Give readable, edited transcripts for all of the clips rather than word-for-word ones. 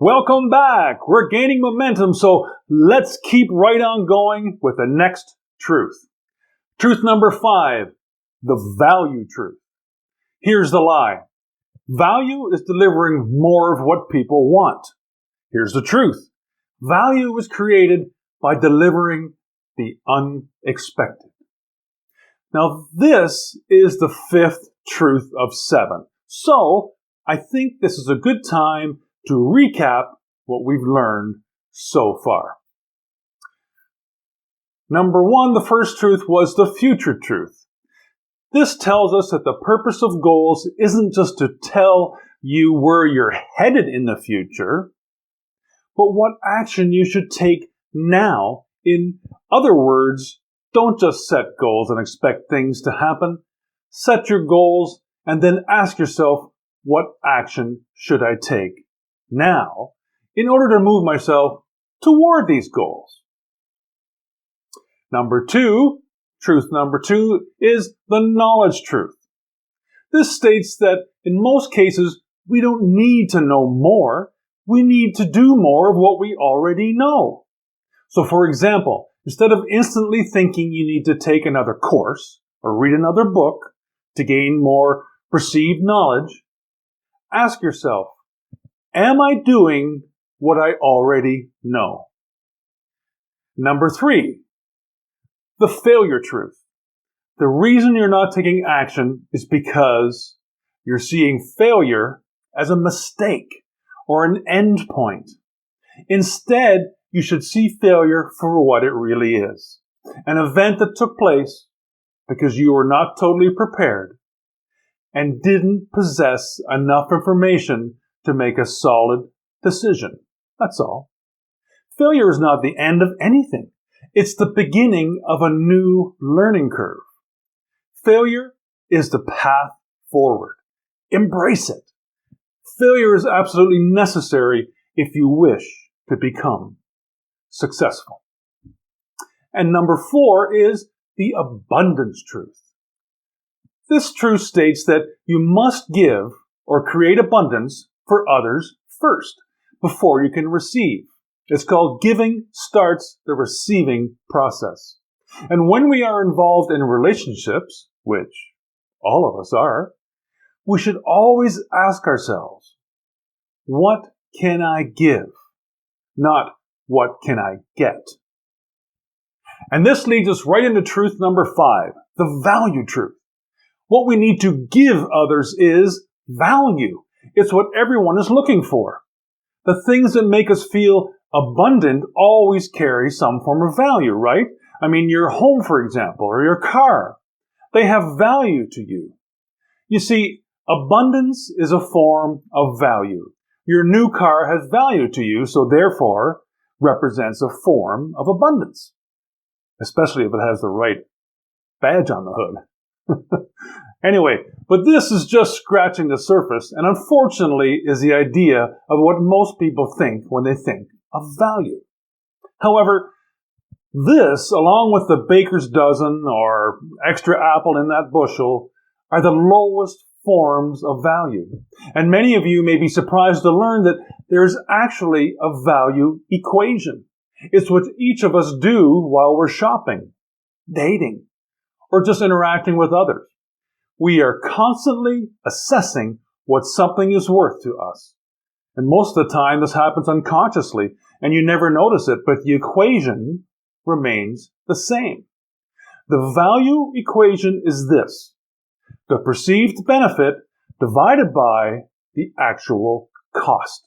Welcome back. We're gaining momentum, so let's keep right on going with the next truth. Truth number 5, the value truth. Here's the lie. Value is delivering more of what people want. Here's the truth. Value was created by delivering the unexpected. Now, this is the 5th truth of 7. So, I think this is a good time to recap what we've learned so far. Number 1, the first truth was the future truth. This tells us that the purpose of goals isn't just to tell you where you're headed in the future, but what action you should take now. In other words, don't just set goals and expect things to happen. Set your goals and then ask yourself, what action should I take now in order to move myself toward these goals? Truth number 2 is the knowledge truth. This states that in most cases, we don't need to know more. We need to do more of what we already know. So for example, instead of instantly thinking you need to take another course or read another book to gain more perceived knowledge, ask yourself, am I doing what I already know? Number 3, the failure truth. The reason you're not taking action is because you're seeing failure as a mistake or an end point. Instead, you should see failure for what it really is. An event that took place because you were not totally prepared and didn't possess enough information to make a solid decision. That's all. Failure is not the end of anything. It's the beginning of a new learning curve. Failure is the path forward. Embrace it. Failure is absolutely necessary if you wish to become successful. And number 4 is the abundance truth. This truth states that you must give or create abundance for others first before you can receive. It's called giving starts the receiving process. And when we are involved in relationships, which all of us are, we should always ask ourselves, what can I give? Not what can I get? And this leads us right into truth number 5, the value truth. What we need to give others is value. It's what everyone is looking for. The things that make us feel abundant always carry some form of value, right? I mean, your home, for example, or your car. They have value to you. You see, abundance is a form of value. Your new car has value to you, so therefore represents a form of abundance, especially if it has the right badge on the hood. Anyway, but this is just scratching the surface, and unfortunately is the idea of what most people think when they think of value. However, this, along with the baker's dozen or extra apple in that bushel, are the lowest forms of value. And many of you may be surprised to learn that there's actually a value equation. It's what each of us do while we're shopping, dating, or just interacting with others. We are constantly assessing what something is worth to us. And most of the time, this happens unconsciously, and you never notice it, but the equation remains the same. The value equation is this: the perceived benefit divided by the actual cost.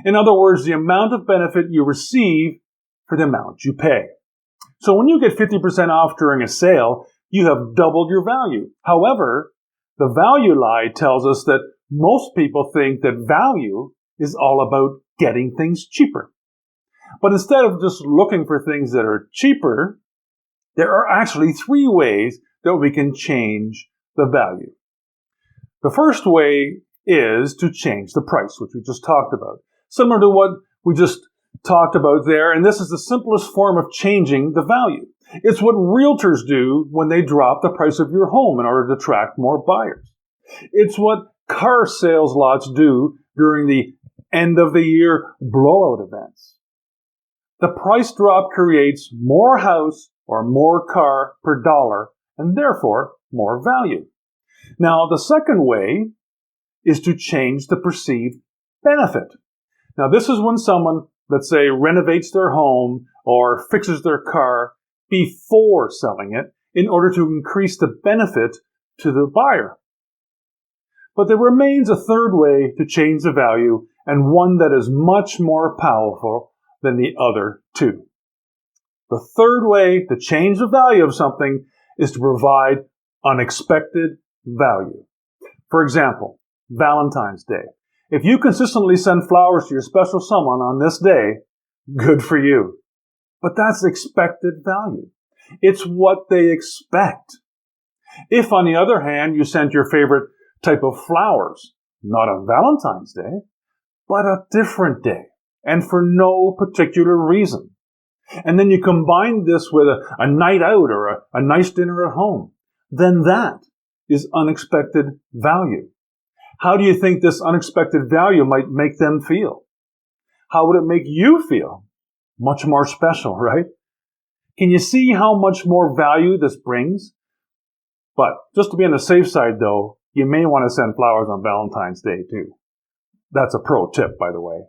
In other words, the amount of benefit you receive for the amount you pay. So when you get 50% off during a sale, you have doubled your value. However, the value lie tells us that most people think that value is all about getting things cheaper. But instead of just looking for things that are cheaper, there are actually 3 ways that we can change the value. The first way is to change the price, which we just talked about. Similar to what we just talked about there, and this is the simplest form of changing the value. It's what realtors do when they drop the price of your home in order to attract more buyers. It's what car sales lots do during the end-of-the-year blowout events. The price drop creates more house or more car per dollar, and therefore more value. Now, the second way is to change the perceived benefit. Now, this is when someone, let's say, renovates their home or fixes their car before selling it in order to increase the benefit to the buyer. But there remains a third way to change the value, and one that is much more powerful than the other two. The third way to change the value of something is to provide unexpected value. For example, Valentine's Day. If you consistently send flowers to your special someone on this day, good for you. But that's expected value. It's what they expect. If, on the other hand, you sent your favorite type of flowers, not on Valentine's Day, but a different day, and for no particular reason, and then you combine this with a night out or a nice dinner at home, then that is unexpected value. How do you think this unexpected value might make them feel? How would it make you feel? Much more special, right? Can you see how much more value this brings? But just to be on the safe side, though, you may want to send flowers on Valentine's Day, too. That's a pro tip, by the way.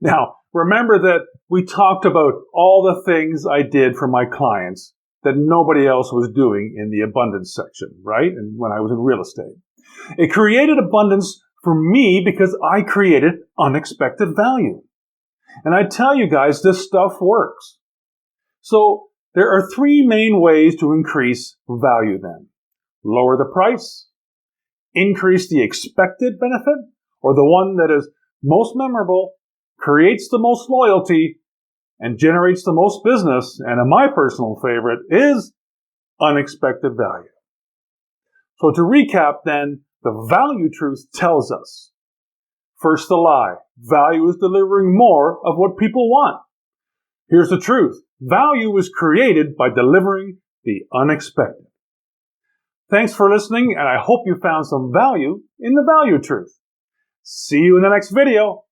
Now, remember that we talked about all the things I did for my clients that nobody else was doing in the abundance section, right? And when I was in real estate. It created abundance for me because I created unexpected value. And I tell you guys, this stuff works. So there are three main ways to increase value then. Lower the price, increase the expected benefit, or the one that is most memorable, creates the most loyalty, and generates the most business, and my personal favorite is unexpected value. So to recap then, the value truth tells us, first the lie, value is delivering more of what people want. Here's the truth, value is created by delivering the unexpected. Thanks for listening, and I hope you found some value in the value truth. See you in the next video.